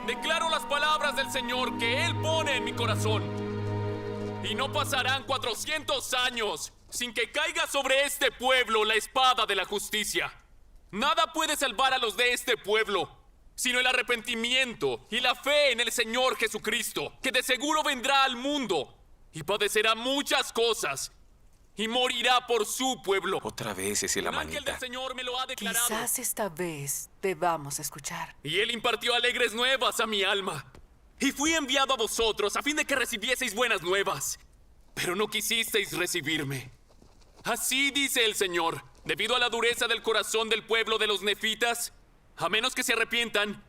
Declaro las palabras del Señor que Él pone en mi corazón. Y no pasarán 400 años sin que caiga sobre este pueblo la espada de la justicia. Nada puede salvar a los de este pueblo, sino el arrepentimiento y la fe en el Señor Jesucristo, que de seguro vendrá al mundo y padecerá muchas cosas y morirá por su pueblo. Otra vez ese la El ángel manita. del Señor me lo ha declarado. Quizás esta vez debamos escuchar. Y Él impartió alegres nuevas a mi alma. Y fui enviado a vosotros a fin de que recibieseis buenas nuevas. Pero no quisisteis recibirme. Así dice el Señor, debido a la dureza del corazón del pueblo de los nefitas, a menos que se arrepientan,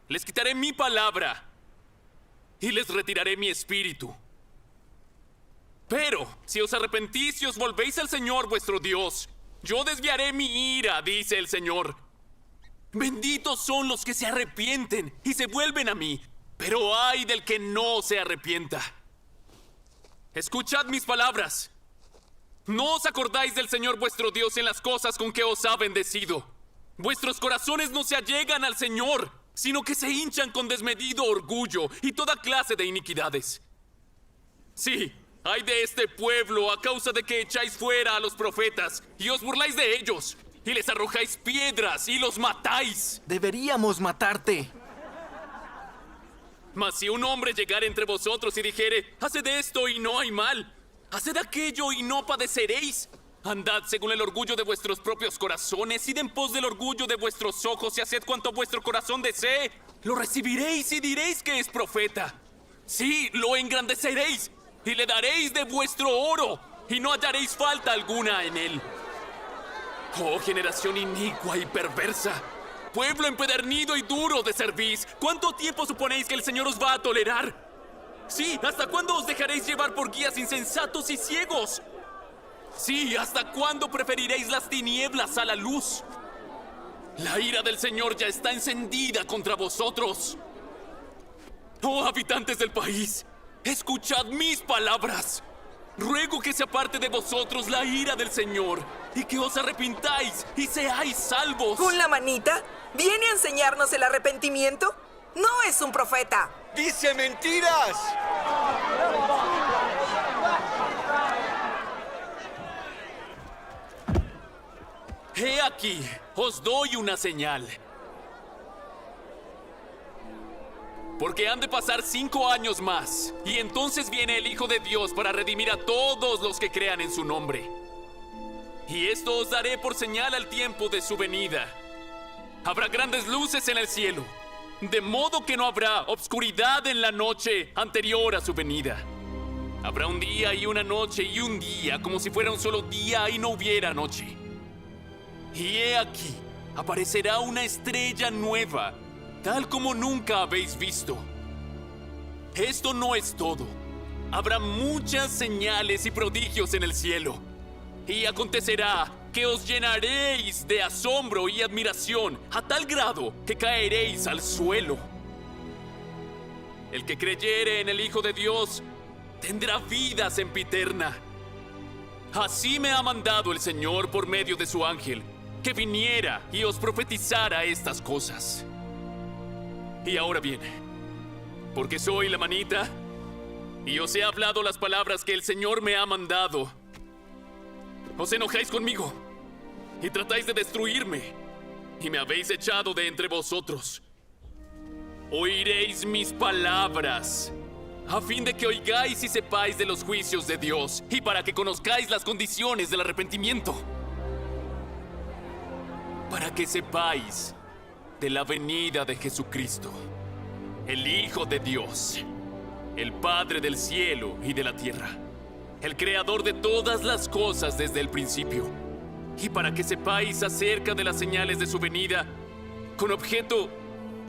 les quitaré mi palabra y les retiraré mi espíritu. Pero si os arrepentís y os volvéis al Señor vuestro Dios, yo desviaré mi ira, dice el Señor. Benditos son los que se arrepienten y se vuelven a mí, pero ay del que no se arrepienta. Escuchad mis palabras. No os acordáis del Señor vuestro Dios en las cosas con que os ha bendecido. Vuestros corazones no se allegan al Señor, sino que se hinchan con desmedido orgullo y toda clase de iniquidades. Sí, ay de este pueblo a causa de que echáis fuera a los profetas y os burláis de ellos, y les arrojáis piedras y los matáis. Deberíamos matarte. Mas si un hombre llegare entre vosotros y dijere, haced esto y no hay mal, haced aquello y no padeceréis. Andad según el orgullo de vuestros propios corazones, id en pos del orgullo de vuestros ojos y haced cuanto vuestro corazón desee. Lo recibiréis y diréis que es profeta. Sí, lo engrandeceréis y le daréis de vuestro oro y no hallaréis falta alguna en él. Oh, generación inicua y perversa, pueblo empedernido y duro de cerviz, ¿cuánto tiempo suponéis que el Señor os va a tolerar? Sí, ¿hasta cuándo os dejaréis llevar por guías insensatos y ciegos? Sí, ¿hasta cuándo preferiréis las tinieblas a la luz? La ira del Señor ya está encendida contra vosotros. Oh, habitantes del país, escuchad mis palabras. Ruego que se aparte de vosotros la ira del Señor y que os arrepintáis y seáis salvos. ¿Con la manita? ¿Viene a enseñarnos el arrepentimiento? No es un profeta. ¡Dice mentiras! He aquí, os doy una señal. Porque han de pasar 5 años más, y entonces viene el Hijo de Dios para redimir a todos los que crean en su nombre. Y esto os daré por señal al tiempo de su venida. Habrá grandes luces en el cielo, de modo que no habrá obscuridad en la noche anterior a su venida. Habrá un día y una noche y un día, como si fuera un solo día y no hubiera noche. Y he aquí, aparecerá una estrella nueva, tal como nunca habéis visto. Esto no es todo. Habrá muchas señales y prodigios en el cielo. Y acontecerá que os llenaréis de asombro y admiración a tal grado que caeréis al suelo. El que creyere en el Hijo de Dios tendrá vida sempiterna. Así me ha mandado el Señor por medio de su ángel, que viniera y os profetizara estas cosas. Y ahora bien, porque soy la manita y os he hablado las palabras que el Señor me ha mandado, os enojáis conmigo y tratáis de destruirme y me habéis echado de entre vosotros. Oiréis mis palabras, a fin de que oigáis y sepáis de los juicios de Dios y para que conozcáis las condiciones del arrepentimiento. Para que sepáis de la venida de Jesucristo, el Hijo de Dios, el Padre del cielo y de la tierra, el Creador de todas las cosas desde el principio, y para que sepáis acerca de las señales de su venida, con objeto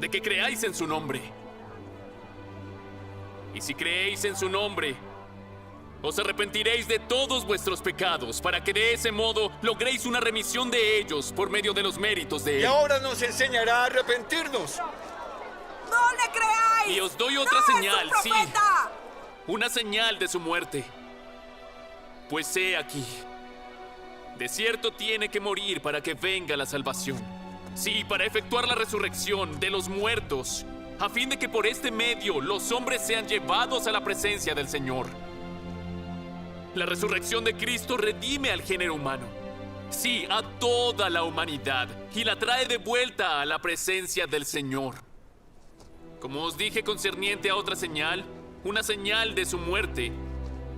de que creáis en su nombre. Y si creéis en su nombre, os arrepentiréis de todos vuestros pecados, para que de ese modo logréis una remisión de ellos por medio de los méritos de Él. Y ahora nos enseñará a arrepentirnos. ¡No le creáis! Y os doy otra ¡No señal, es un sí, profeta! una señal de su muerte. Pues he aquí, de cierto tiene que morir para que venga la salvación. Sí, para efectuar la resurrección de los muertos a fin de que por este medio los hombres sean llevados a la presencia del Señor. La resurrección de Cristo redime al género humano. Sí, a toda la humanidad, y la trae de vuelta a la presencia del Señor. Como os dije concerniente a otra señal, una señal de su muerte,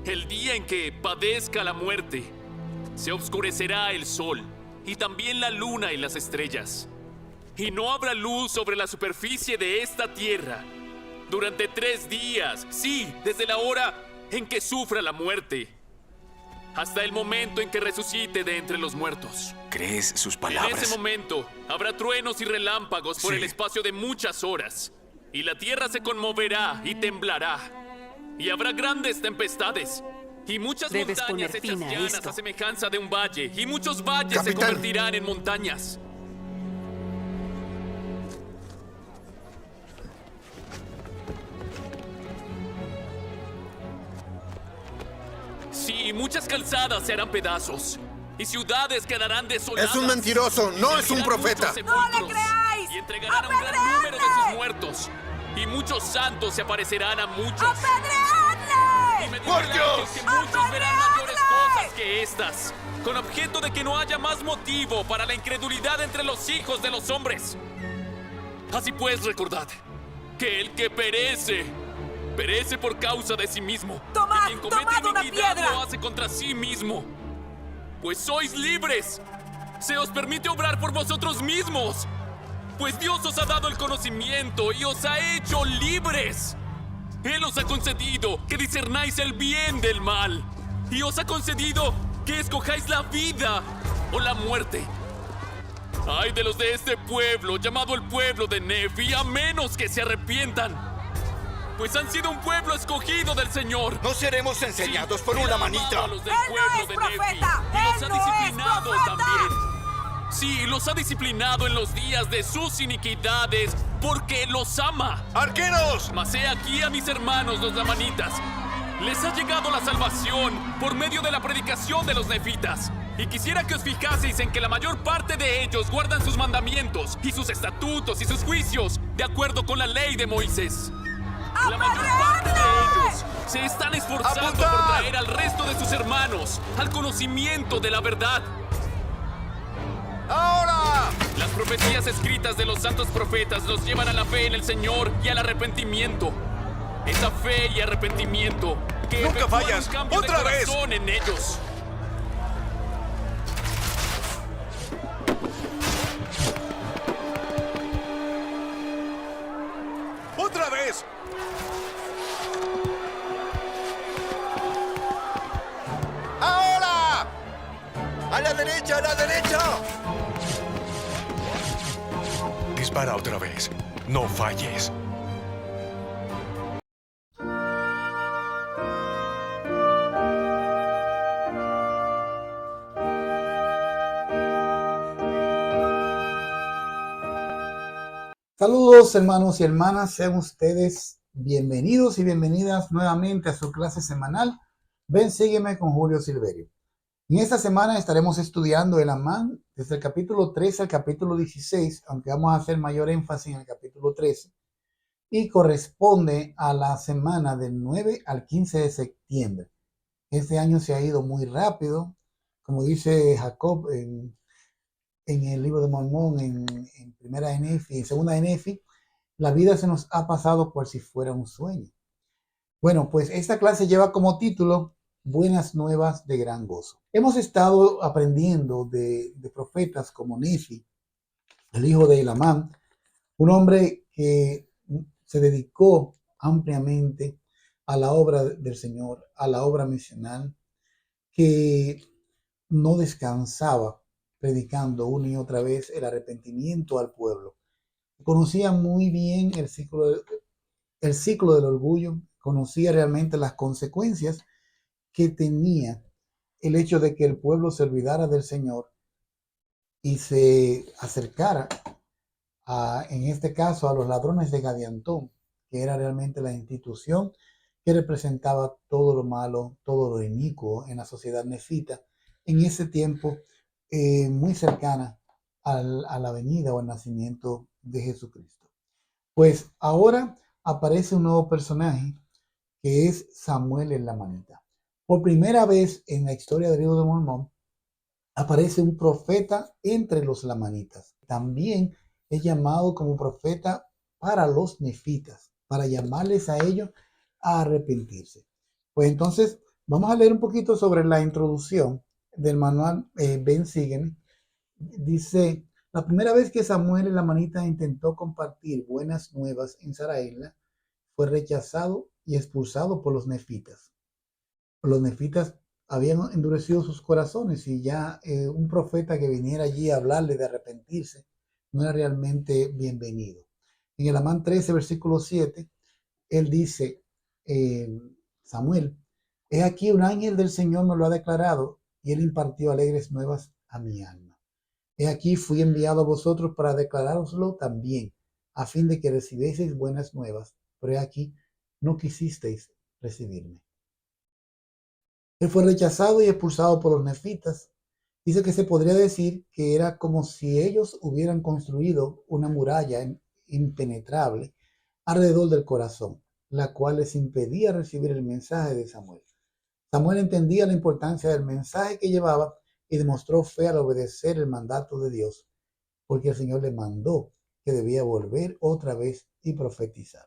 el día en que padezca la muerte, se oscurecerá el sol, y también la luna y las estrellas. Y no habrá luz sobre la superficie de esta tierra durante 3 días, sí, desde la hora en que sufra la muerte, hasta el momento en que resucite de entre los muertos. ¿Crees sus En palabras? ese momento habrá truenos y relámpagos por Sí. el espacio de muchas horas, y la tierra se conmoverá y temblará, y habrá grandes tempestades, y muchas Debes montañas poner hechas fin a llanas esto. a semejanza de un valle, y muchos valles se Capitán. convertirán en montañas. Sí, muchas calzadas se harán pedazos, y ciudades quedarán desoladas. Es un mentiroso, no Y es un abrirán profeta. muchos ¡No le sepulcros, creáis! Y entregarán a un gran número de sus ¡Apedreadle! muertos, y muchos santos se aparecerán a muchos. Y ¡Apedreadle! me ¡Por dirán Dios! que muchos verán mayores ¡Apedreadle! cosas que estas, con objeto de que no haya más motivo para la incredulidad entre los hijos de los hombres. Así pues, recordad que el que perece, perece por causa de sí mismo. Tomad- Y quien comete tomad una iniquidad piedra. lo hace contra sí mismo. Pues sois libres. Se os permite obrar por vosotros mismos. Pues Dios os ha dado el conocimiento y os ha hecho libres. Él os ha concedido que discernáis el bien del mal. Y os ha concedido que escojáis la vida o la muerte. Ay de los de este pueblo, llamado el pueblo de Nefi, a menos que se arrepientan. Pues han sido un pueblo escogido del Señor. No seremos enseñados por Él una ha amado manita. a los del Él no pueblo es de profeta. Nefi, y los Él ha no es disciplinado profeta. también. Sí, los ha disciplinado en los días de sus iniquidades, porque los ama. ¡Arqueros! Mas he aquí a mis hermanos los lamanitas. Les ha llegado la salvación por medio de la predicación de los nefitas. Y quisiera que os fijaseis en que la mayor parte de ellos guardan sus mandamientos y sus estatutos y sus juicios de acuerdo con la ley de Moisés. La mayor parte de ellos se están esforzando por ¡Apuntad! traer al resto de sus hermanos al conocimiento de la verdad. ¡Ahora! Las profecías escritas de los santos profetas los llevan a la fe en el Señor y al arrepentimiento. Esa fe y arrepentimiento que ¡Nunca efectúan fallas! un cambio ¡Otra de vez! corazón en ellos. ¡Otra vez! ¡Ahora! ¡A la derecha, a la derecha! Dispara otra vez. No falles. Saludos hermanos y hermanas, sean ustedes bienvenidos y bienvenidas nuevamente a su clase semanal. Ven, sígueme con Julio Silverio. En esta semana estaremos estudiando el Amán desde el capítulo 13 al capítulo 16, aunque vamos a hacer mayor énfasis en el capítulo 13, y corresponde a la semana del 9 al 15 de septiembre. Este año se ha ido muy rápido, como dice Jacob en el libro de Mormón, en primera de Nefi, en segunda de Nefi, la vida se nos ha pasado por si fuera un sueño. Bueno, pues esta clase lleva como título Buenas nuevas de gran gozo. Hemos estado aprendiendo de profetas como Nefi, el hijo de Elamán, un hombre que se dedicó ampliamente a la obra del Señor, a la obra misional, que no descansaba predicando una y otra vez el arrepentimiento al pueblo. Conocía muy bien el ciclo del orgullo, conocía realmente las consecuencias que tenía el hecho de que el pueblo se olvidara del Señor y se acercara en este caso, a los ladrones de Gadiantón, que era realmente la institución que representaba todo lo malo, todo lo inicuo en la sociedad nefita, en ese tiempo muy cercana a la venida o al nacimiento de Jesucristo. Pues ahora aparece un nuevo personaje que es Samuel el Lamanita. Por primera vez en la historia del libro de Mormón aparece un profeta entre los lamanitas. También es llamado como profeta para los nefitas, para llamarles a ellos a arrepentirse. Pues entonces vamos a leer un poquito sobre la introducción del manual Ven, sígueme. Dice, la primera vez que Samuel el Lamanita intentó compartir buenas nuevas en Saraela, fue rechazado y expulsado por los nefitas. Los nefitas habían endurecido sus corazones y ya un profeta que viniera allí a hablarle de arrepentirse no era realmente bienvenido. En el Amán 13, versículo 7, él dice, Samuel, he aquí un ángel del Señor me lo ha declarado y él impartió alegres nuevas a mi alma. He aquí fui enviado a vosotros para declarároslo también, a fin de que recibieseis buenas nuevas, pero he aquí no quisisteis recibirme. Él fue rechazado y expulsado por los nefitas. Dice que se podría decir que era como si ellos hubieran construido una muralla impenetrable alrededor del corazón, la cual les impedía recibir el mensaje de Samuel. Samuel entendía la importancia del mensaje que llevaba y demostró fe al obedecer el mandato de Dios, porque el Señor le mandó que debía volver otra vez y profetizar.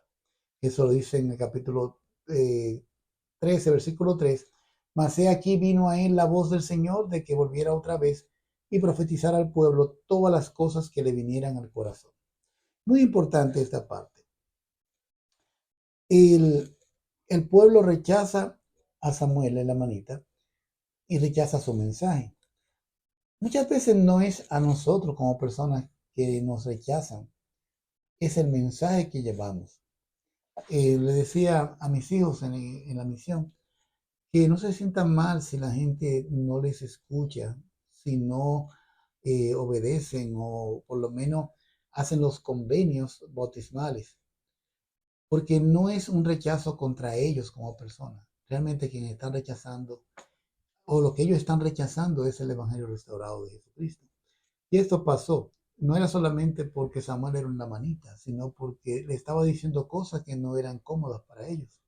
Eso lo dice en el capítulo 13, versículo 3. Mas he aquí vino a él la voz del Señor de que volviera otra vez y profetizara al pueblo todas las cosas que le vinieran al corazón. Muy importante esta parte. El pueblo rechaza a Samuel en la manita y rechaza su mensaje. Muchas veces no es a nosotros como personas que nos rechazan, es el mensaje que llevamos. Le decía a mis hijos en la misión que no se sientan mal si la gente no les escucha, si no obedecen o por lo menos hacen los convenios bautismales, porque no es un rechazo contra ellos como personas. Realmente quienes están rechazando o lo que ellos están rechazando es el evangelio restaurado de Jesucristo. Y esto pasó, no era solamente porque Samuel era una manita, sino porque le estaba diciendo cosas que no eran cómodas para ellos.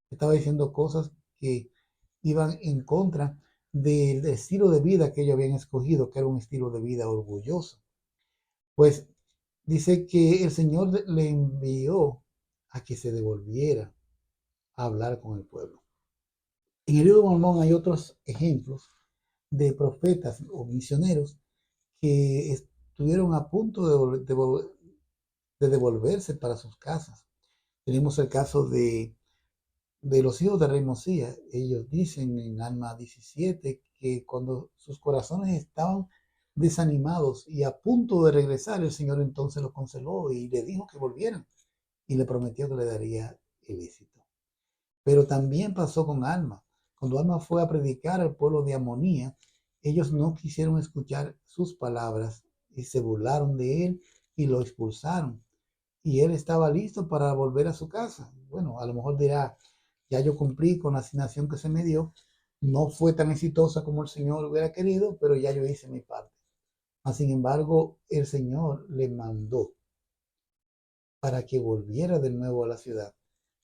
Estaba diciendo cosas que iban en contra del estilo de vida que ellos habían escogido, que era un estilo de vida orgulloso. Pues dice que el Señor le envió a que se devolviera a hablar con el pueblo. En el libro de Mormón hay otros ejemplos de profetas o misioneros que estuvieron a punto de devolverse para sus casas. Tenemos el caso de los hijos de rey Mosías. Ellos dicen en Alma 17 que cuando sus corazones estaban desanimados y a punto de regresar, el Señor entonces los consoló y le dijo que volvieran y le prometió que le daría el éxito. Pero también pasó con Alma. Cuando Alma fue a predicar al pueblo de Amonía, ellos no quisieron escuchar sus palabras y se burlaron de él y lo expulsaron. Y él estaba listo para volver a su casa. Bueno, a lo mejor dirá, ya yo cumplí con la asignación que se me dio. No fue tan exitosa como el Señor hubiera querido, pero ya yo hice mi parte. Sin embargo, el Señor le mandó para que volviera de nuevo a la ciudad,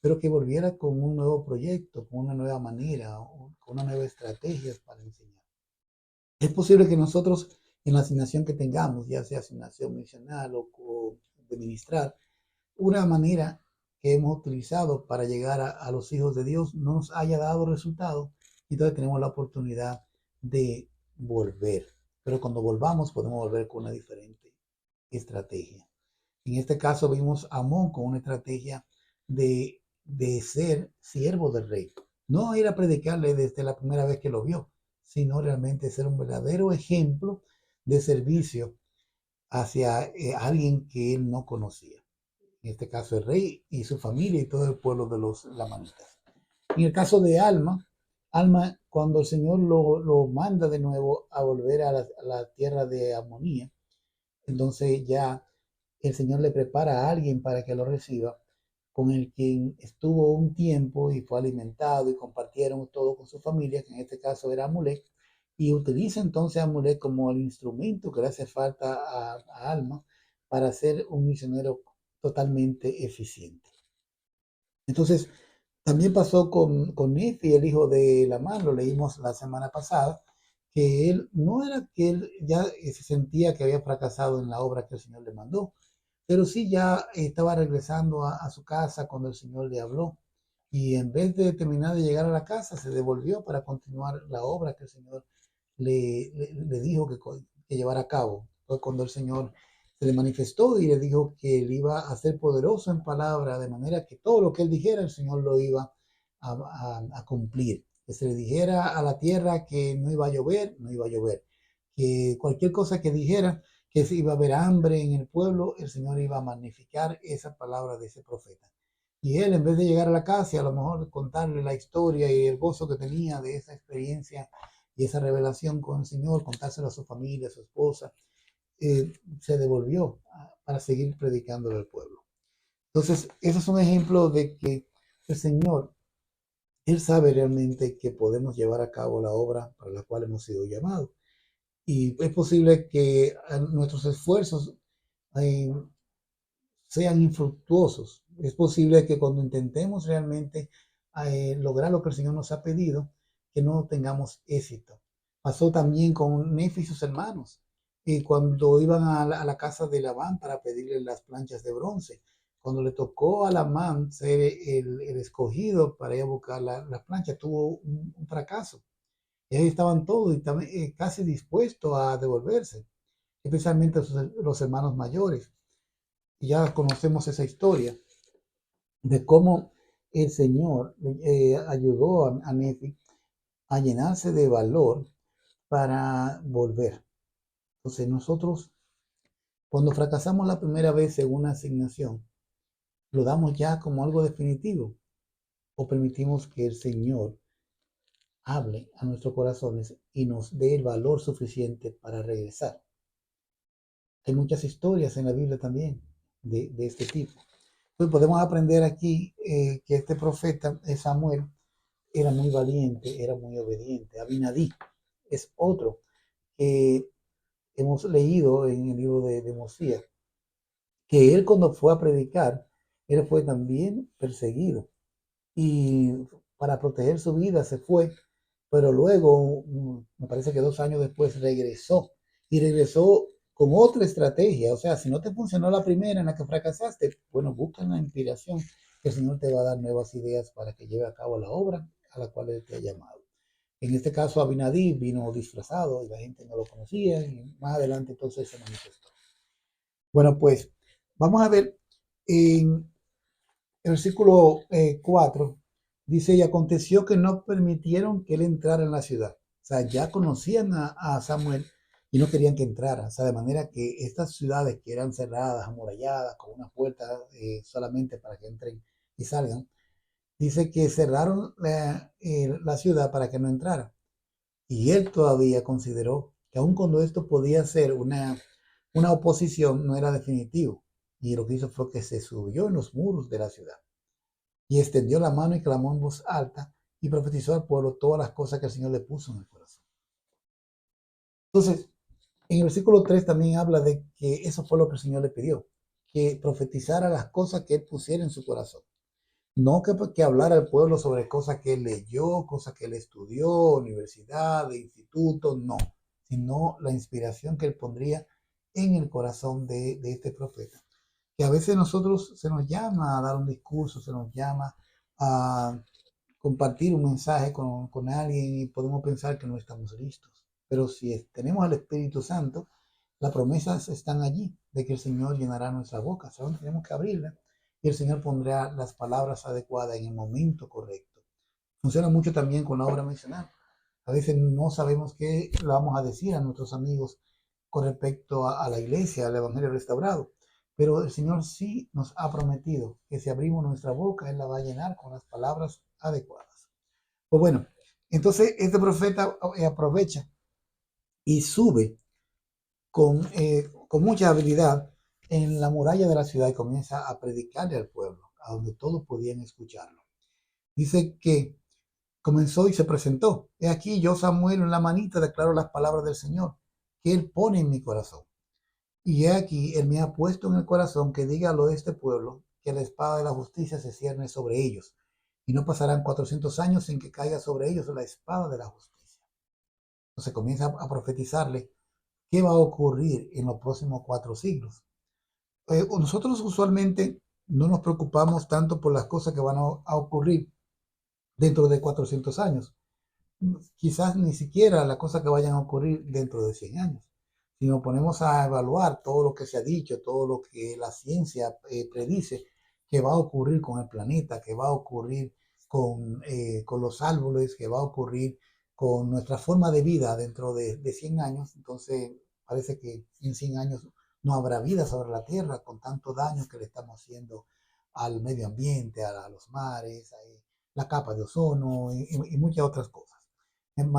pero que volviera con un nuevo proyecto, con una nueva manera, con una nueva estrategia para enseñar. Es posible que nosotros en la asignación que tengamos, ya sea asignación misional o de ministrar, una manera que hemos utilizado para llegar a los hijos de Dios no nos haya dado resultado, entonces tenemos la oportunidad de volver. Pero cuando volvamos podemos volver con una diferente estrategia. En este caso vimos a Amón con una estrategia de ser siervo del rey. No ir a predicarle desde la primera vez que lo vio, sino realmente ser un verdadero ejemplo de servicio hacia alguien que él no conocía. En este caso el rey y su familia y todo el pueblo de los lamanitas. En el caso de Alma, cuando el Señor lo manda de nuevo a volver a la tierra de Amonía, entonces ya el Señor le prepara a alguien para que lo reciba, con el quien estuvo un tiempo y fue alimentado y compartieron todo con su familia, que en este caso era Amulek, y utiliza entonces a Amulek como el instrumento que le hace falta a Alma para ser un misionero totalmente eficiente. Entonces, también pasó con Nefi, el hijo de Lamán, lo leímos la semana pasada, que él no era que él ya se sentía que había fracasado en la obra que el Señor le mandó, pero sí ya estaba regresando a su casa cuando el Señor le habló. Y en vez de terminar de llegar a la casa, se devolvió para continuar la obra que el Señor le dijo que llevara a cabo. Fue cuando el Señor se le manifestó y le dijo que él iba a ser poderoso en palabra, de manera que todo lo que él dijera, el Señor lo iba a cumplir. Que se le dijera a la tierra que no iba a llover, no iba a llover. Que cualquier cosa que dijera, que se iba a haber hambre en el pueblo, el Señor iba a magnificar esa palabra de ese profeta. Y él, en vez de llegar a la casa y a lo mejor contarle la historia y el gozo que tenía de esa experiencia y esa revelación con el Señor, contárselo a su familia, a su esposa, se devolvió para seguir predicando al pueblo. Entonces, eso es un ejemplo de que el Señor, Él sabe realmente que podemos llevar a cabo la obra para la cual hemos sido llamados. Y es posible que nuestros esfuerzos sean infructuosos. Es posible que cuando intentemos realmente lograr lo que el Señor nos ha pedido, que no tengamos éxito. Pasó también con Nefi y sus hermanos, y cuando iban a la casa de Labán para pedirle las planchas de bronce, cuando le tocó a Labán ser el escogido para ir a buscar las planchas, tuvo un fracaso. Y ahí estaban todos y también, casi dispuestos a devolverse, especialmente los hermanos mayores. Y ya conocemos esa historia de cómo el Señor ayudó a Nefi a llenarse de valor para volver. Entonces nosotros, cuando fracasamos la primera vez en una asignación, lo damos ya como algo definitivo o permitimos que el Señor hable a nuestros corazones y nos dé el valor suficiente para regresar. Hay muchas historias en la Biblia también de este tipo. Pues podemos aprender aquí que este profeta Samuel era muy valiente, era muy obediente. Abinadí es otro que hemos leído en el libro de Mosías, que él cuando fue a predicar, él fue también perseguido y para proteger su vida se fue, pero luego, me parece que 2 años después, regresó y regresó con otra estrategia. O sea, si no te funcionó la primera en la que fracasaste, bueno, busca la inspiración, que el Señor te va a dar nuevas ideas para que lleve a cabo la obra a la cual Él te ha llamado. En este caso, Abinadí vino disfrazado y la gente no lo conocía y más adelante entonces se manifestó. Bueno, pues vamos a ver en el versículo 4, dice, y aconteció que no permitieron que él entrara en la ciudad. O sea, ya conocían a Samuel y no querían que entrara. O sea, de manera que estas ciudades que eran cerradas, amuralladas, con una puerta solamente para que entren y salgan, dice que cerraron la ciudad para que no entrara. Y él todavía consideró que aun cuando esto podía ser una oposición, no era definitivo. Y lo que hizo fue que se subió en los muros de la ciudad y extendió la mano y clamó en voz alta y profetizó al pueblo todas las cosas que el Señor le puso en el corazón. Entonces, en el versículo 3 también habla de que eso fue lo que el Señor le pidió, que profetizara las cosas que él pusiera en su corazón. No que hablara al pueblo sobre cosas que él leyó, cosas que él estudió, universidad, instituto, no, sino la inspiración que él pondría en el corazón de este profeta. Que a veces nosotros se nos llama a dar un discurso, se nos llama a compartir un mensaje con alguien y podemos pensar que no estamos listos. Pero si tenemos al Espíritu Santo, las promesas están allí de que el Señor llenará nuestra boca. Solo tenemos que abrirla y el Señor pondrá las palabras adecuadas en el momento correcto. Funciona mucho también con la obra misional. A veces no sabemos qué le vamos a decir a nuestros amigos con respecto a la iglesia, al Evangelio restaurado. Pero el Señor sí nos ha prometido que si abrimos nuestra boca, Él la va a llenar con las palabras adecuadas. Pues bueno, entonces este profeta aprovecha y sube con mucha habilidad en la muralla de la ciudad y comienza a predicarle al pueblo, a donde todos podían escucharlo. Dice que comenzó y se presentó. He aquí yo, Samuel, en la manita declaro las palabras del Señor, que Él pone en mi corazón. Y he aquí, él me ha puesto en el corazón que diga a lo de este pueblo que la espada de la justicia se cierne sobre ellos, y no pasarán 400 años sin que caiga sobre ellos la espada de la justicia. Entonces comienza a profetizarle qué va a ocurrir en los próximos 4 siglos. Nosotros usualmente no nos preocupamos tanto por las cosas que van a ocurrir dentro de 400 años. Quizás ni siquiera las cosas que vayan a ocurrir dentro de 100 años. Si nos ponemos a evaluar todo lo que se ha dicho, todo lo que la ciencia predice que va a ocurrir con el planeta, que va a ocurrir con los árboles, que va a ocurrir con nuestra forma de vida dentro de 100 años, entonces parece que en 100 años no habrá vida sobre la Tierra con tanto daño que le estamos haciendo al medio ambiente, a los mares, a la capa de ozono y muchas otras cosas.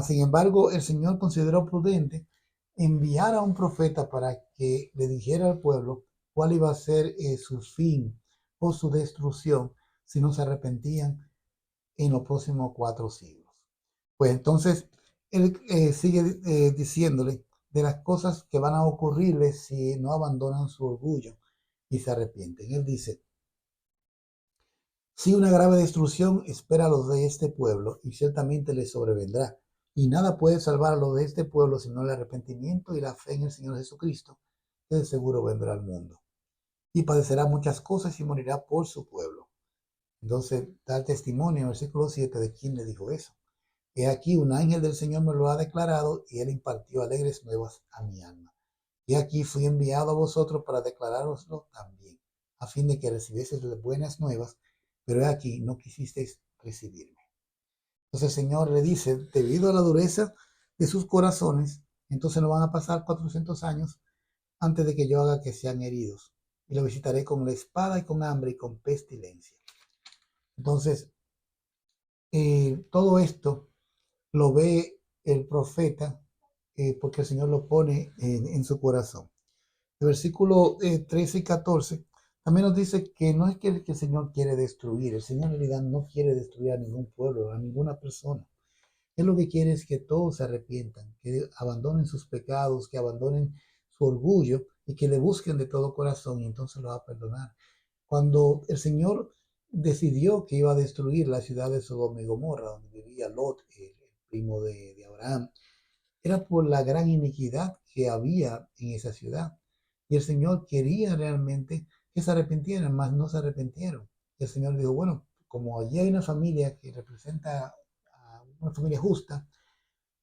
Sin embargo, el Señor consideró prudente enviar a un profeta para que le dijera al pueblo cuál iba a ser su fin o su destrucción si no se arrepentían en los próximos 4 siglos. Pues entonces él sigue diciéndole de las cosas que van a ocurrirles si no abandonan su orgullo y se arrepienten. Él dice: si una grave destrucción espera a los de este pueblo, y ciertamente les sobrevendrá, y nada puede salvar a los de este pueblo sino el arrepentimiento y la fe en el Señor Jesucristo, que de seguro vendrá al mundo. Y padecerá muchas cosas y morirá por su pueblo. Entonces da el testimonio en el versículo 7 de quién le dijo eso. He aquí, un ángel del Señor me lo ha declarado, y él impartió alegres nuevas a mi alma. Y aquí fui enviado a vosotros para declarároslo también, a fin de que recibieseis las buenas nuevas, pero he aquí, no quisisteis recibirme. Entonces el Señor le dice, debido a la dureza de sus corazones, entonces no van a pasar 400 años antes de que yo haga que sean heridos. Y lo visitaré con la espada y con hambre y con pestilencia. Entonces, todo esto lo ve el profeta porque el Señor lo pone en su corazón. El versículo 13 y 14 también nos dice que no es que el Señor quiere destruir. El Señor en realidad no quiere destruir a ningún pueblo, a ninguna persona. Él lo que quiere es que todos se arrepientan, que abandonen sus pecados, que abandonen su orgullo y que le busquen de todo corazón, y entonces lo va a perdonar. Cuando el Señor decidió que iba a destruir la ciudad de Sodoma y Gomorra, donde vivía Lot, el primo de Abraham, era por la gran iniquidad que había en esa ciudad. Y el Señor quería realmente que se arrepintieran, mas no se arrepintieron. Y el Señor dijo, bueno, como allí hay una familia que representa a una familia justa,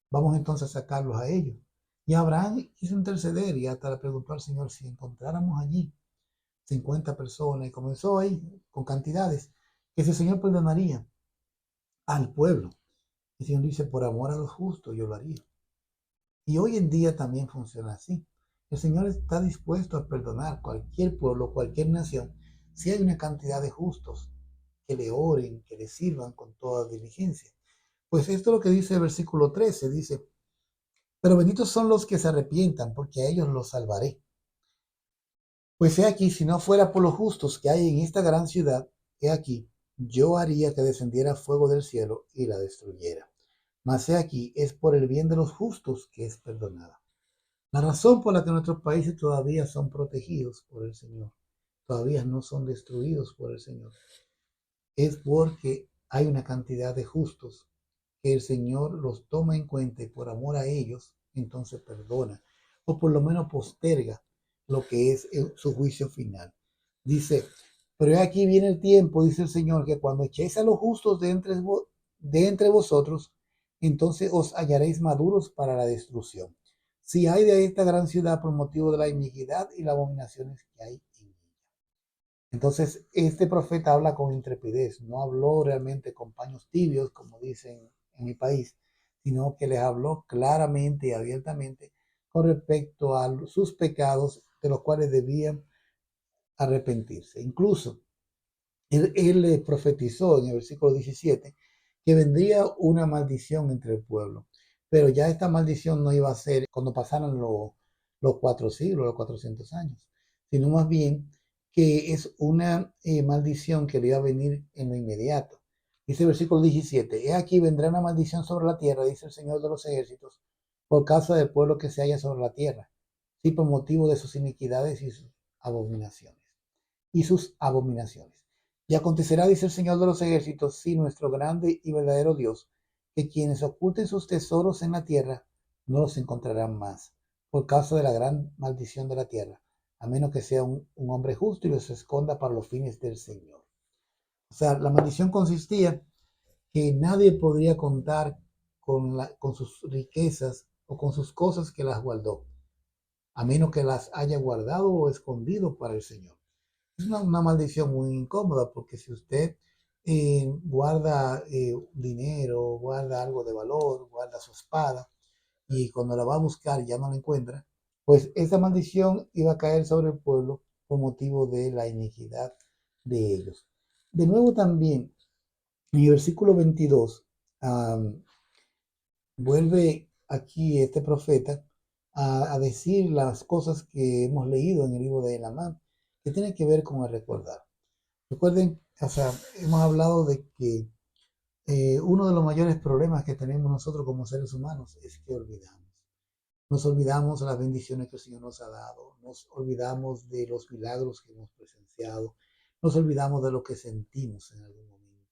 vamos entonces a sacarlos a ellos. Y Abraham quiso interceder y hasta le preguntó al Señor si encontráramos allí 50 personas, y comenzó ahí con cantidades, que si el Señor perdonaría al pueblo. Y el Señor dice, por amor a los justos yo lo haría. Y hoy en día también funciona así. El Señor está dispuesto a perdonar cualquier pueblo, cualquier nación, si hay una cantidad de justos que le oren, que le sirvan con toda diligencia. Pues esto es lo que dice el versículo 13, dice, pero benditos son los que se arrepientan, porque a ellos los salvaré. Pues he aquí, si no fuera por los justos que hay en esta gran ciudad, he aquí, yo haría que descendiera fuego del cielo y la destruyera. Mas he aquí, es por el bien de los justos que es perdonada. La razón por la que nuestros países todavía son protegidos por el Señor, todavía no son destruidos por el Señor, es porque hay una cantidad de justos que el Señor los toma en cuenta y por amor a ellos, entonces perdona, o por lo menos posterga lo que es su juicio final. Dice, pero aquí viene el tiempo, dice el Señor, que cuando echéis a los justos de entre vosotros, entonces os hallaréis maduros para la destrucción. Si hay de esta gran ciudad por motivo de la iniquidad y las abominaciones que hay en ella. Entonces, este profeta habla con intrepidez, no habló realmente con paños tibios, como dicen en mi país, sino que les habló claramente y abiertamente con respecto a sus pecados de los cuales debían arrepentirse. Incluso, él le profetizó en el versículo 17 que vendría una maldición entre el pueblo. Pero ya esta maldición no iba a ser cuando pasaran los 4 siglos, los 400 años, sino más bien que es una maldición que le iba a venir en lo inmediato. Dice el versículo 17, he aquí vendrá una maldición sobre la tierra, dice el Señor de los ejércitos, por causa del pueblo que se halla sobre la tierra. sí, por motivo de sus iniquidades y sus abominaciones. Y acontecerá, dice el Señor de los ejércitos, sí, nuestro grande y verdadero Dios, que quienes oculten sus tesoros en la tierra no los encontrarán más, por causa de la gran maldición de la tierra, a menos que sea un hombre justo y los esconda para los fines del Señor. O sea, la maldición consistía que nadie podría contar con sus riquezas o con sus cosas que las guardó, a menos que las haya guardado o escondido para el Señor. Es una maldición muy incómoda, porque si usted guarda dinero, guarda algo de valor, guarda su espada, y cuando la va a buscar ya no la encuentra, pues esa maldición iba a caer sobre el pueblo por motivo de la iniquidad de ellos. De nuevo también, en el versículo 22, vuelve aquí este profeta a decir las cosas que hemos leído en el libro de Elamán, que tiene que ver con el recordar. Recuerden, o sea, hemos hablado de que uno de los mayores problemas que tenemos nosotros como seres humanos es que olvidamos. Nos olvidamos de las bendiciones que el Señor nos ha dado, nos olvidamos de los milagros que hemos presenciado, nos olvidamos de lo que sentimos en algún momento.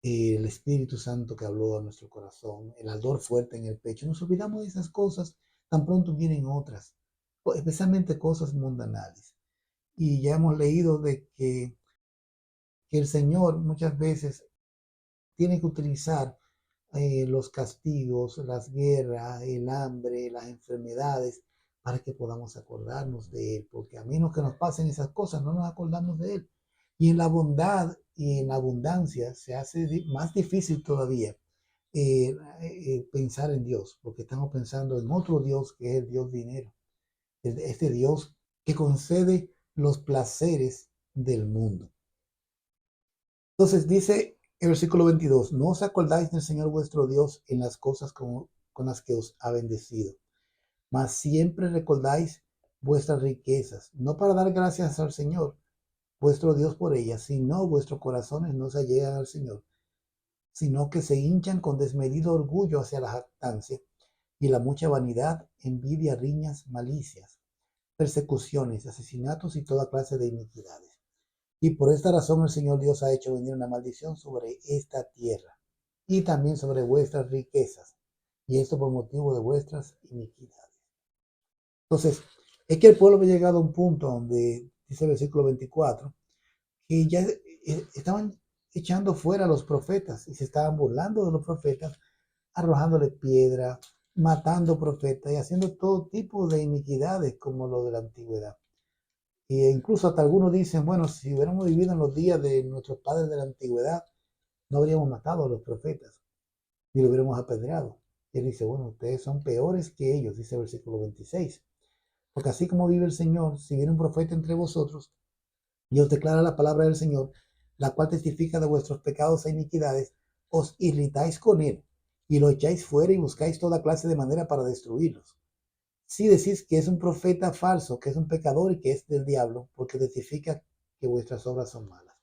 El Espíritu Santo que habló a nuestro corazón, el ardor fuerte en el pecho, nos olvidamos de esas cosas, tan pronto vienen otras, especialmente cosas mundanales. Y ya hemos leído de que el Señor muchas veces tiene que utilizar los castigos, las guerras, el hambre, las enfermedades, para que podamos acordarnos de Él, porque a menos que nos pasen esas cosas, no nos acordamos de Él. Y en la bondad y en la abundancia se hace más difícil todavía pensar en Dios, porque estamos pensando en otro Dios que es el Dios dinero, este Dios que concede los placeres del mundo. Entonces dice el versículo 22, no os acordáis del Señor vuestro Dios en las cosas con las que os ha bendecido, mas siempre recordáis vuestras riquezas, no para dar gracias al Señor vuestro Dios por ellas, sino vuestros corazones no se allegan al Señor, sino que se hinchan con desmedido orgullo hacia la jactancia y la mucha vanidad, envidia, riñas, malicias, persecuciones, asesinatos y toda clase de iniquidades. Y por esta razón el Señor Dios ha hecho venir una maldición sobre esta tierra y también sobre vuestras riquezas, y esto por motivo de vuestras iniquidades. Entonces, es que el pueblo había llegado a un punto donde, dice el versículo 24, que ya estaban echando fuera a los profetas y se estaban burlando de los profetas, arrojándole piedra, matando profetas y haciendo todo tipo de iniquidades como lo de la antigüedad. E incluso hasta algunos dicen, bueno, si hubiéramos vivido en los días de nuestros padres de la antigüedad, no habríamos matado a los profetas, ni lo hubiéramos apedreado. Y él dice, bueno, ustedes son peores que ellos, dice el versículo 26. Porque así como vive el Señor, si viene un profeta entre vosotros y os declara la palabra del Señor, la cual testifica de vuestros pecados e iniquidades, os irritáis con él y lo echáis fuera y buscáis toda clase de manera para destruirlos. Si decís que es un profeta falso, que es un pecador y que es del diablo, porque testifica que vuestras obras son malas.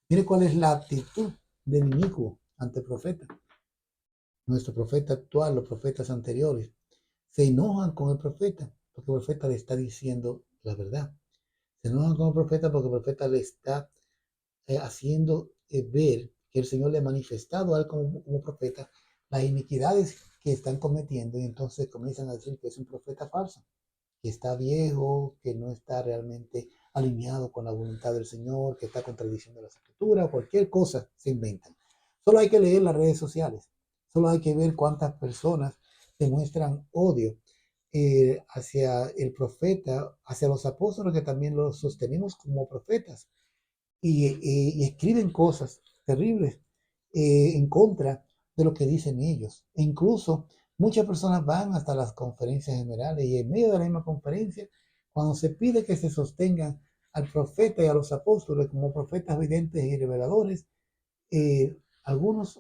Mire cuál es la actitud del inicuo ante el profeta. Nuestro profeta actual, los profetas anteriores, se enojan con el profeta, porque el profeta le está diciendo la verdad. Se enojan con el profeta porque el profeta le está haciendo ver que el Señor le ha manifestado a él como profeta las iniquidades que están cometiendo, y entonces comienzan a decir que es un profeta falso, que está viejo, que no está realmente alineado con la voluntad del Señor, que está contradiciendo las escrituras, cualquier cosa se inventan. Solo hay que leer las redes sociales, solo hay que ver cuántas personas demuestran odio hacia el profeta, hacia los apóstoles que también los sostenemos como profetas, y escriben cosas terribles en contra de lo que dicen ellos. E incluso muchas personas van hasta las conferencias generales y en medio de la misma conferencia, cuando se pide que se sostengan al profeta y a los apóstoles como profetas videntes y reveladores, algunos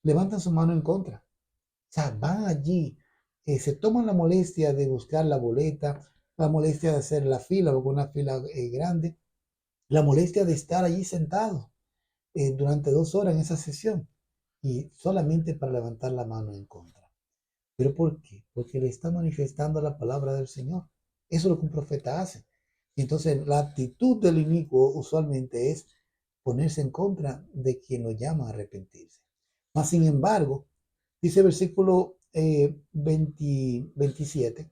levantan su mano en contra. O sea, van allí, se toman la molestia de buscar la boleta, la molestia de hacer la fila, o una fila grande, la molestia de estar allí sentado durante 2 horas en esa sesión, y solamente para levantar la mano en contra. ¿Pero por qué? Porque le está manifestando la palabra del Señor. Eso es lo que un profeta hace. Y entonces la actitud del inicuo usualmente es ponerse en contra de quien lo llama a arrepentirse. Mas, sin embargo, dice el versículo 27,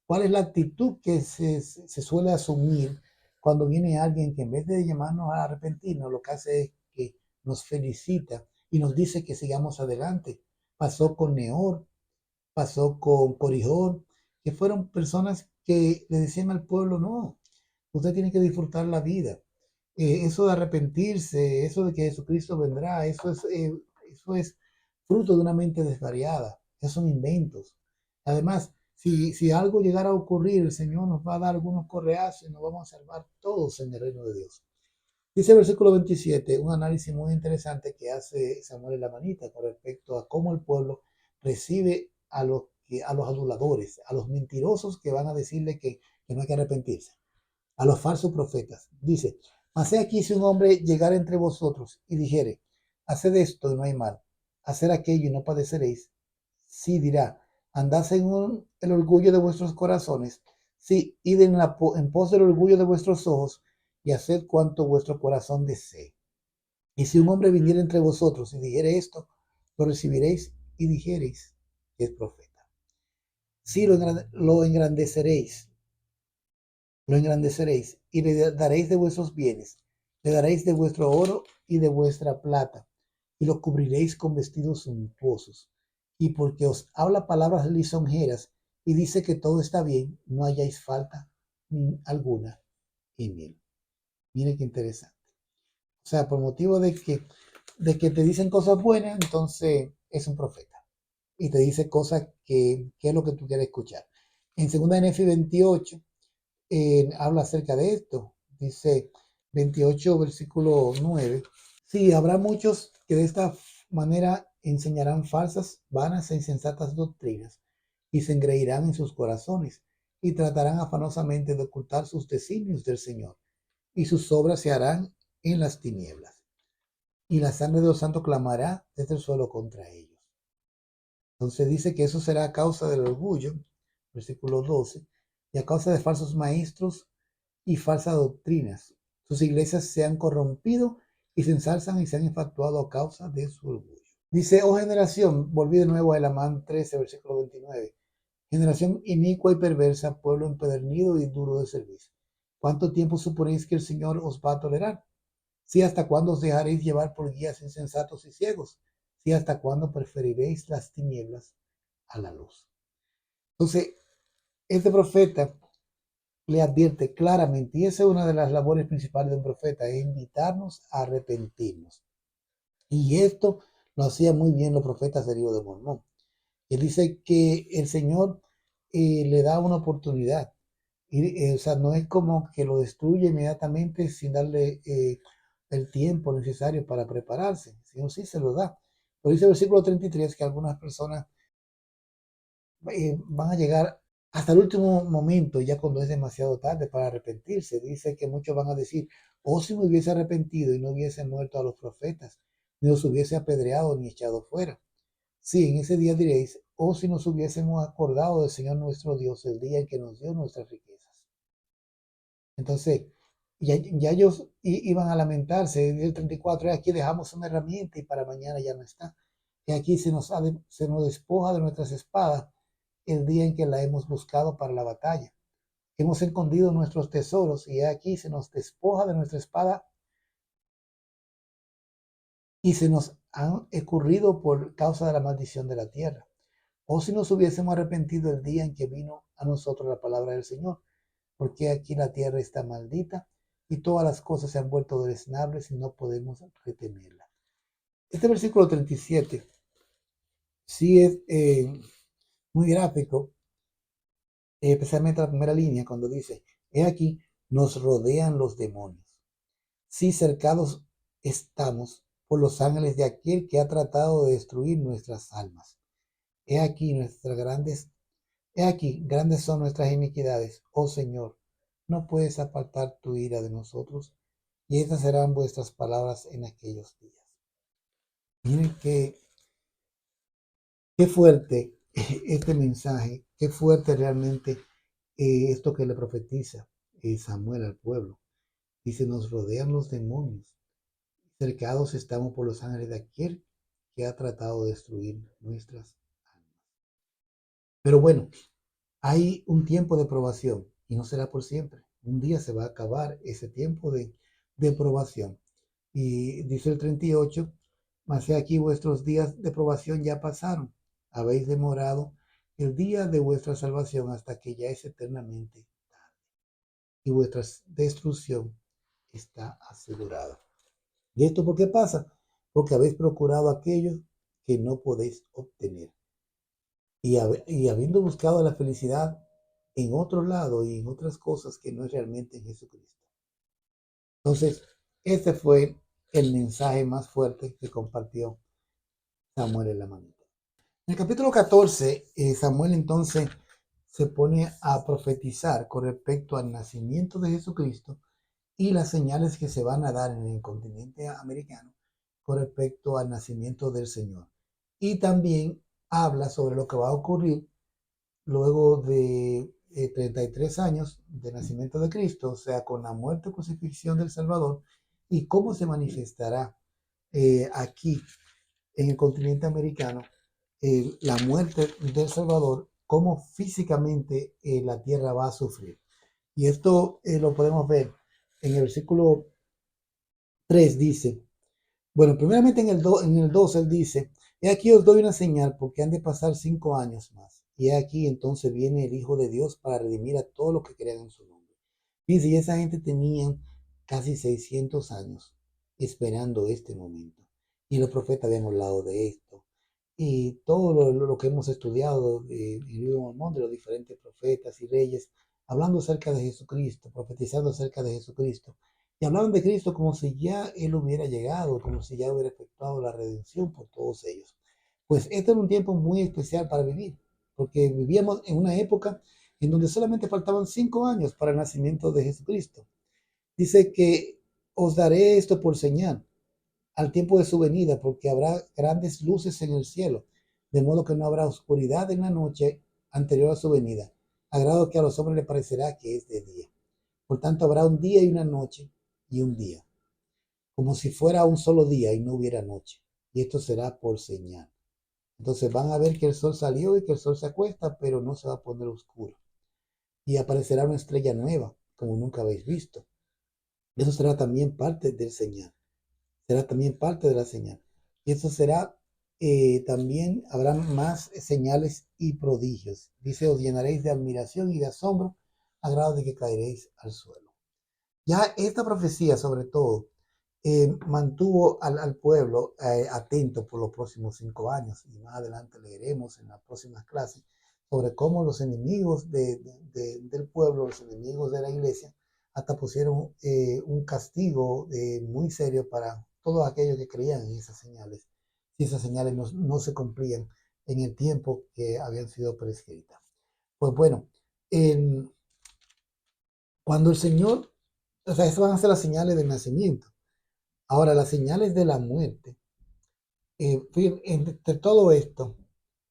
¿cuál es la actitud que se suele asumir cuando viene alguien que en vez de llamarnos a arrepentirnos, lo que hace es que nos felicita y nos dice que sigamos adelante? Pasó con Nehor, pasó con Corijón, que fueron personas que le decían al pueblo, no, usted tiene que disfrutar la vida. Eso de arrepentirse, eso de que Jesucristo vendrá, eso es fruto de una mente desvariada. Esos son inventos. Además, si algo llegara a ocurrir, el Señor nos va a dar algunos correazos y nos vamos a salvar todos en el reino de Dios. Dice el versículo 27, un análisis muy interesante que hace Samuel en la manita con respecto a cómo el pueblo recibe a los aduladores, a los mentirosos que van a decirle que no hay que arrepentirse, a los falsos profetas. Dice, mas he aquí si un hombre llegara entre vosotros y dijere, haced esto y no hay mal, hacer aquello y no padeceréis, sí dirá, andad según el orgullo de vuestros corazones, sí, id en pos del orgullo de vuestros ojos, y haced cuanto vuestro corazón desee. Y si un hombre viniera entre vosotros y dijere esto, lo recibiréis y dijereis que es profeta. Sí, lo engrandeceréis y le daréis de vuestros bienes, le daréis de vuestro oro y de vuestra plata, y lo cubriréis con vestidos suntuosos. Y porque os habla palabras lisonjeras y dice que todo está bien, no hayáis falta alguna en él. Mire qué interesante. O sea, por motivo de que te dicen cosas buenas, entonces es un profeta. Y te dice cosas que es lo que tú quieres escuchar. En 2 Nefi 28, habla acerca de esto. Dice 28, versículo 9. Sí, habrá muchos que de esta manera enseñarán falsas, vanas e insensatas doctrinas, y se engreirán en sus corazones, y tratarán afanosamente de ocultar sus designios del Señor, y sus obras se harán en las tinieblas, y la sangre de los santos clamará desde el suelo contra ellos. Entonces dice que eso será a causa del orgullo, versículo 12, y a causa de falsos maestros y falsas doctrinas. Sus iglesias se han corrompido y se ensalzan y se han infatuado a causa de su orgullo. Dice, oh generación, volví de nuevo a Elamán 13, versículo 29. Generación inicua y perversa, pueblo empedernido y duro de servicio. ¿Cuánto tiempo suponéis que el Señor os va a tolerar? ¿Sí, hasta cuándo os dejaréis llevar por guías insensatos y ciegos? ¿Sí, hasta cuándo preferiréis las tinieblas a la luz? Entonces, este profeta le advierte claramente, y esa es una de las labores principales de un profeta, es invitarnos a arrepentirnos. Y esto lo hacían muy bien los profetas del libro de Mormón. Él dice que el Señor le da una oportunidad. Y, o sea, no es como que lo destruye inmediatamente sin darle el tiempo necesario para prepararse, sino sí se lo da. Pero dice el versículo 33 que algunas personas van a llegar hasta el último momento, ya cuando es demasiado tarde para arrepentirse. Dice que muchos van a decir, oh, si me hubiese arrepentido y no hubiese muerto a los profetas, ni los hubiese apedreado ni echado fuera. Sí, en ese día diréis, oh, si nos hubiésemos acordado del Señor nuestro Dios el día en que nos dio nuestras riquezas. Entonces, ya ellos iban a lamentarse. En el 34, aquí dejamos una herramienta y para mañana ya no está. Y aquí se nos despoja de nuestras espadas el día en que la hemos buscado para la batalla. Hemos escondido nuestros tesoros y aquí se nos despoja de nuestra espada y se nos han escurrido por causa de la maldición de la tierra. O si nos hubiésemos arrepentido el día en que vino a nosotros la palabra del Señor, porque aquí la tierra está maldita y todas las cosas se han vuelto deleznables y no podemos retenerla. Este versículo 37 sí es muy gráfico, especialmente la primera línea cuando dice, he aquí, nos rodean los demonios. Sí, cercados estamos por los ángeles de aquel que ha tratado de destruir nuestras almas. He aquí, grandes son nuestras iniquidades, oh Señor, no puedes apartar tu ira de nosotros, y estas serán vuestras palabras en aquellos días. Miren qué fuerte este mensaje, qué fuerte realmente esto que le profetiza Samuel al pueblo. Dice, nos rodean los demonios, cercados estamos por los ángeles de aquel que ha tratado de destruir nuestras almas. Pero bueno, hay un tiempo de probación y no será por siempre. Un día se va a acabar ese tiempo de probación. Y dice el 38, mas he aquí vuestros días de probación ya pasaron. Habéis demorado el día de vuestra salvación hasta que ya es eternamente tarde. Y vuestra destrucción está asegurada. ¿Y esto por qué pasa? Porque habéis procurado aquello que no podéis obtener. Y habiendo buscado la felicidad en otro lado y en otras cosas que no es realmente en Jesucristo. Entonces, este fue el mensaje más fuerte que compartió Samuel en la mañana. En el capítulo 14, Samuel entonces se pone a profetizar con respecto al nacimiento de Jesucristo y las señales que se van a dar en el continente americano con respecto al nacimiento del Señor. Y también habla sobre lo que va a ocurrir luego de 33 años de nacimiento de Cristo, o sea, con la muerte y crucifixión del Salvador, y cómo se manifestará aquí en el continente americano la muerte del Salvador, cómo físicamente la tierra va a sufrir. Y esto lo podemos ver en el versículo 3, dice, bueno, primeramente en el 2 él dice, he aquí os doy una señal porque han de pasar 5 años más. Y aquí entonces viene el Hijo de Dios para redimir a todos los que crean en su nombre. Dice, y esa gente tenía casi 600 años esperando este momento. Y los profetas habían hablado de esto. Y todo lo que hemos estudiado en el libro de Mormón, de los diferentes profetas y reyes, hablando acerca de Jesucristo, profetizando acerca de Jesucristo. Y hablaban de Cristo como si ya Él hubiera llegado, como si ya hubiera efectuado la redención por todos ellos. Pues este era un tiempo muy especial para vivir, porque vivíamos en una época en donde solamente faltaban 5 años para el nacimiento de Jesucristo. Dice que os daré esto por señal al tiempo de su venida, porque habrá grandes luces en el cielo, de modo que no habrá oscuridad en la noche anterior a su venida, a grado que a los hombres les parecerá que es de día. Por tanto, habrá un día y una noche y un día, como si fuera un solo día y no hubiera noche. Y esto será por señal. Entonces van a ver que el sol salió y que el sol se acuesta, pero no se va a poner oscuro. Y aparecerá una estrella nueva, como nunca habéis visto. Eso será también parte del señal. Será también parte de la señal. Y eso será también, habrá más señales y prodigios. Dice, os llenaréis de admiración y de asombro, a grado de que caeréis al suelo. Ya esta profecía, sobre todo, mantuvo al pueblo atento por los próximos 5 años. Y más adelante leeremos en las próximas clases sobre cómo los enemigos del pueblo, los enemigos de la iglesia, hasta pusieron un castigo muy serio para todos aquellos que creían en esas señales, si esas señales no se cumplían en el tiempo que habían sido prescritas. Pues bueno, cuando el Señor, o sea, esas van a ser las señales del nacimiento. Ahora, las señales de la muerte. Entre todo esto,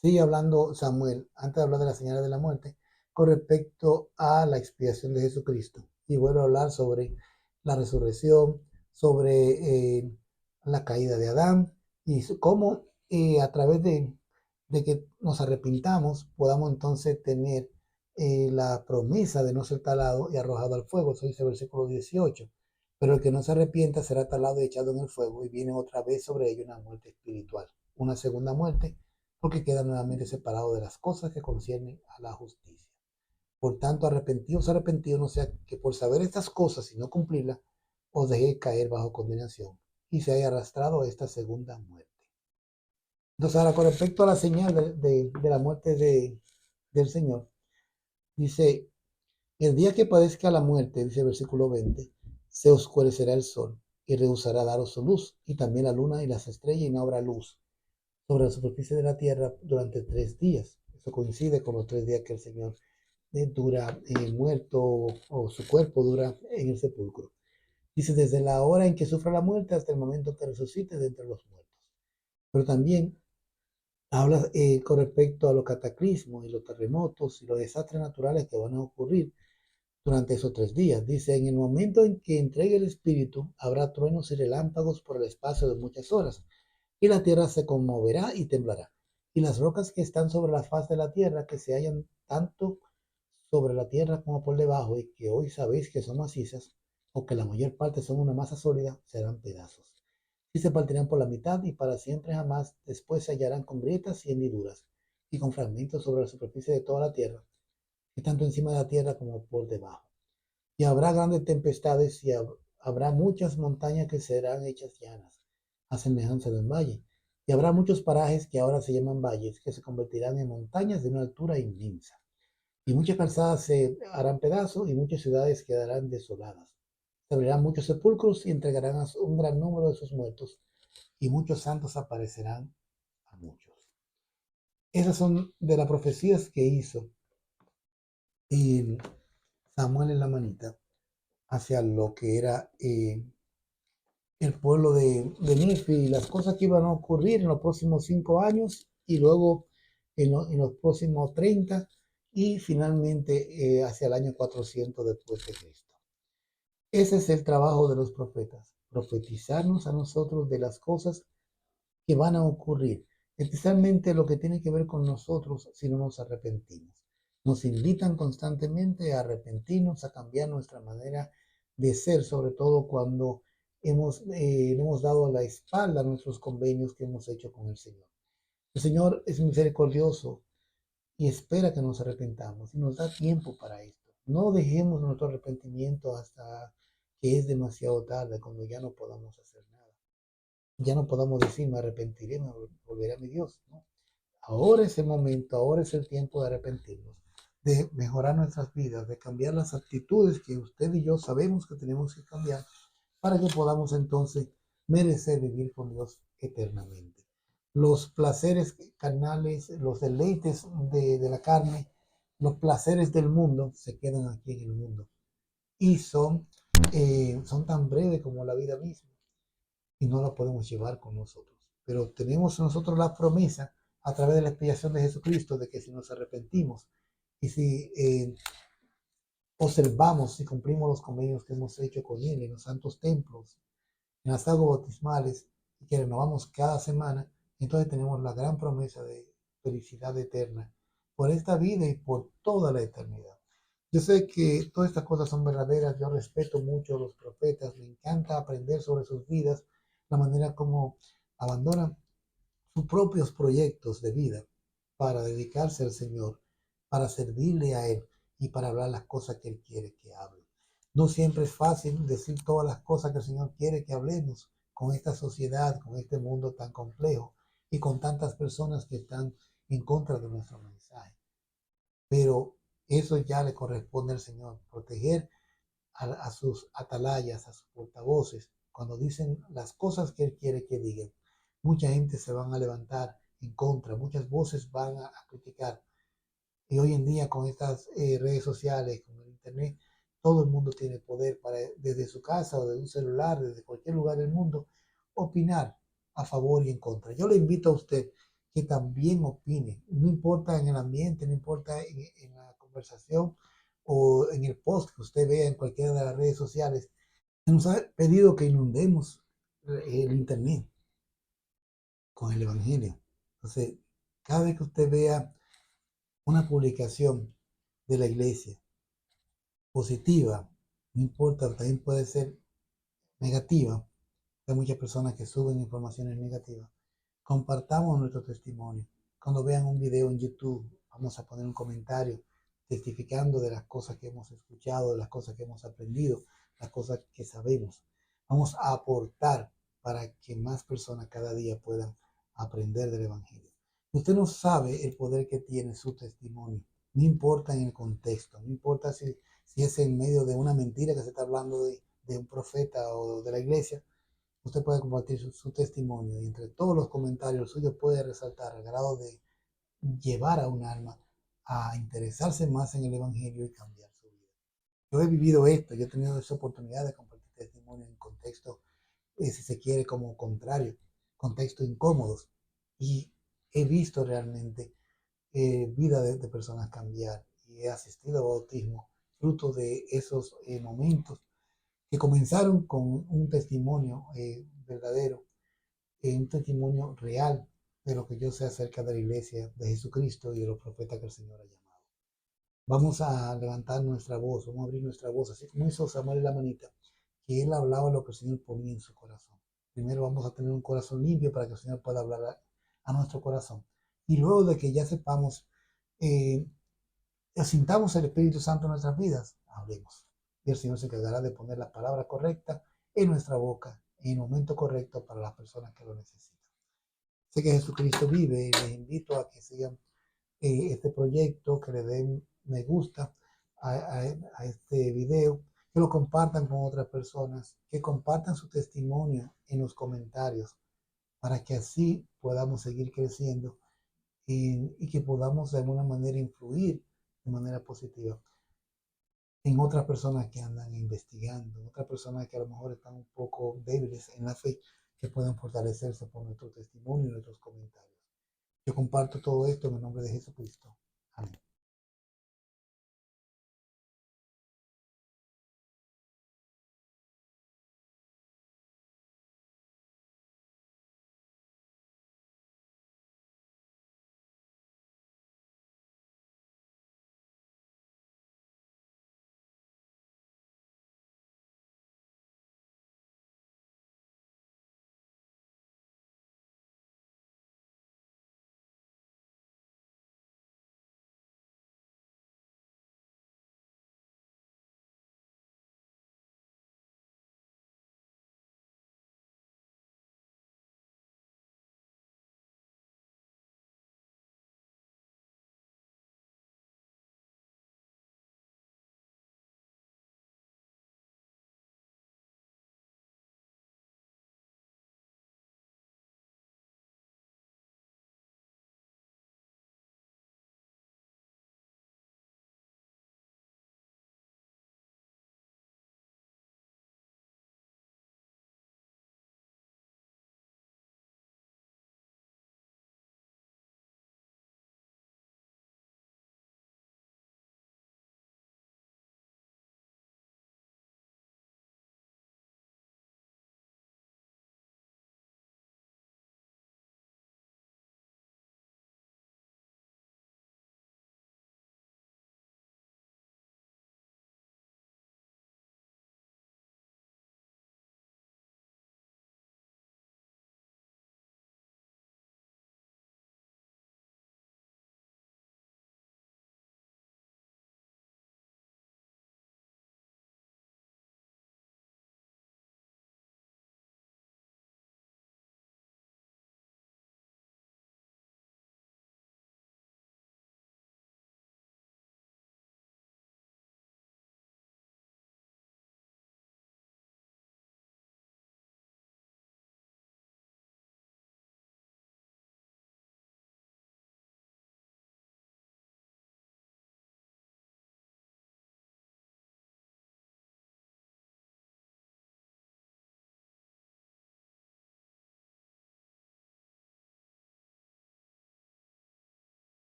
sigue hablando Samuel, antes de hablar de las señales de la muerte, con respecto a la expiación de Jesucristo. Y vuelvo a hablar sobre la resurrección, sobre la caída de Adán y cómo a través de que nos arrepintamos podamos entonces tener la promesa de no ser talado y arrojado al fuego. Eso dice el versículo 18. Pero el que no se arrepienta será talado y echado en el fuego, y viene otra vez sobre ello una muerte espiritual, una segunda muerte, porque queda nuevamente separado de las cosas que conciernen a la justicia. Por tanto, arrepentidos, no sea que por saber estas cosas y no cumplirlas, os deje caer bajo condenación y se haya arrastrado a esta segunda muerte. Entonces, ahora con respecto a la señal de la muerte del Señor, dice, el día que padezca la muerte, dice el versículo 20, se oscurecerá el sol y rehusará daros su luz, y también la luna y las estrellas, y no habrá luz sobre la superficie de la tierra durante 3 días. Eso coincide con los 3 días que el Señor dura muerto, o su cuerpo dura en el sepulcro. Dice, desde la hora en que sufra la muerte hasta el momento que resucite de entre los muertos. Pero también Habla con respecto a los cataclismos y los terremotos y los desastres naturales que van a ocurrir durante esos 3 días. Dice, en el momento en que entregue el Espíritu, habrá truenos y relámpagos por el espacio de muchas horas, y la tierra se conmoverá y temblará. Y las rocas que están sobre la faz de la tierra, que se hallan tanto sobre la tierra como por debajo, y que hoy sabéis que son macizas, o que la mayor parte son una masa sólida, serán pedazos. Y se partirán por la mitad, y para siempre jamás después se hallarán con grietas y hendiduras, y con fragmentos sobre la superficie de toda la tierra, y tanto encima de la tierra como por debajo. Y habrá grandes tempestades, y habrá muchas montañas que serán hechas llanas, a semejanza de un valle. Y habrá muchos parajes que ahora se llaman valles, que se convertirán en montañas de una altura inmensa. Y muchas calzadas se harán pedazos, y muchas ciudades quedarán desoladas. Se abrirán muchos sepulcros y entregarán a un gran número de sus muertos, y muchos santos aparecerán a muchos. Esas son de las profecías que hizo Samuel en la manita hacia lo que era el pueblo de Nefi y las cosas que iban a ocurrir en los próximos 5 años y luego en los próximos 30 y finalmente hacia el año 400 después de Cristo. Ese es el trabajo de los profetas, profetizarnos a nosotros de las cosas que van a ocurrir, especialmente lo que tiene que ver con nosotros si no nos arrepentimos. Nos invitan constantemente a arrepentirnos, a cambiar nuestra manera de ser, sobre todo cuando le hemos dado la espalda a nuestros convenios que hemos hecho con el Señor. El Señor es misericordioso y espera que nos arrepentamos y nos da tiempo para esto. No dejemos nuestro arrepentimiento hasta que es demasiado tarde, cuando ya no podamos hacer nada. Ya no podamos decir, me arrepentiré, me volveré a mi Dios, ¿no? Ahora es el momento, ahora es el tiempo de arrepentirnos, de mejorar nuestras vidas, de cambiar las actitudes que usted y yo sabemos que tenemos que cambiar para que podamos entonces merecer vivir con Dios eternamente. Los placeres carnales, los deleites de la carne, los placeres del mundo se quedan aquí en el mundo y son tan breves como la vida misma y no la podemos llevar con nosotros. Pero tenemos nosotros la promesa a través de la expiación de Jesucristo de que si nos arrepentimos y si observamos, si cumplimos los convenios que hemos hecho con Él en los santos templos, en las aguas bautismales y que renovamos cada semana, entonces tenemos la gran promesa de felicidad eterna por esta vida y por toda la eternidad. Yo sé que todas estas cosas son verdaderas, yo respeto mucho a los profetas, me encanta aprender sobre sus vidas, la manera como abandonan sus propios proyectos de vida para dedicarse al Señor, para servirle a Él y para hablar las cosas que Él quiere que hable. No siempre es fácil decir todas las cosas que el Señor quiere que hablemos con esta sociedad, con este mundo tan complejo y con tantas personas que están en contra de nuestro mensaje. Pero eso ya le corresponde al Señor, proteger a sus atalayas, a sus portavoces, cuando dicen las cosas que Él quiere que digan. Mucha gente se van a levantar en contra, muchas voces van a criticar. Y hoy en día con estas redes sociales, con el internet, todo el mundo tiene poder para desde su casa o desde un celular, desde cualquier lugar del mundo, opinar a favor y en contra. Yo le invito a usted que también opine, no importa en el ambiente, no importa en la conversación o en el post que usted vea en cualquiera de las redes sociales. Se nos ha pedido que inundemos el internet con el Evangelio. Entonces, cada vez que usted vea una publicación de la iglesia positiva, no importa, también puede ser negativa, hay muchas personas que suben informaciones negativas, compartamos nuestro testimonio. Cuando vean un video en YouTube, vamos a poner un comentario testificando de las cosas que hemos escuchado, de las cosas que hemos aprendido, las cosas que sabemos. Vamos a aportar para que más personas cada día puedan aprender del Evangelio. Usted no sabe el poder que tiene su testimonio, no importa en el contexto, no importa si es en medio de una mentira que se está hablando de un profeta o de la iglesia. Usted puede compartir su testimonio y entre todos los comentarios suyos puede resaltar al grado de llevar a un alma a interesarse más en el Evangelio y cambiar su vida. Yo he vivido esto, yo he tenido esa oportunidad de compartir testimonio en contextos, si se quiere, como contrario, contextos incómodos. Y he visto realmente vida de personas cambiar y he asistido a bautismo fruto de esos momentos que comenzaron con un testimonio verdadero, un testimonio real de lo que yo sé acerca de la iglesia de Jesucristo y de los profetas que el Señor ha llamado. Vamos a levantar nuestra voz, vamos a abrir nuestra voz, así como hizo Samuel en la manita, que él hablaba lo que el Señor ponía en su corazón. Primero vamos a tener un corazón limpio para que el Señor pueda hablar a nuestro corazón. Y luego de que ya sepamos, sintamos el Espíritu Santo en nuestras vidas, hablemos. Y el Señor se encargará de poner la palabra correcta en nuestra boca, en el momento correcto para las personas que lo necesitan. Sé que Jesucristo vive y les invito a que sigan este proyecto, que le den me gusta a este video, que lo compartan con otras personas, que compartan su testimonio en los comentarios para que así podamos seguir creciendo y que podamos de alguna manera influir de manera positiva en otras personas que andan investigando, en otras personas que a lo mejor están un poco débiles en la fe, que puedan fortalecerse por nuestro testimonio y nuestros comentarios. Yo comparto todo esto en el nombre de Jesucristo. Amén.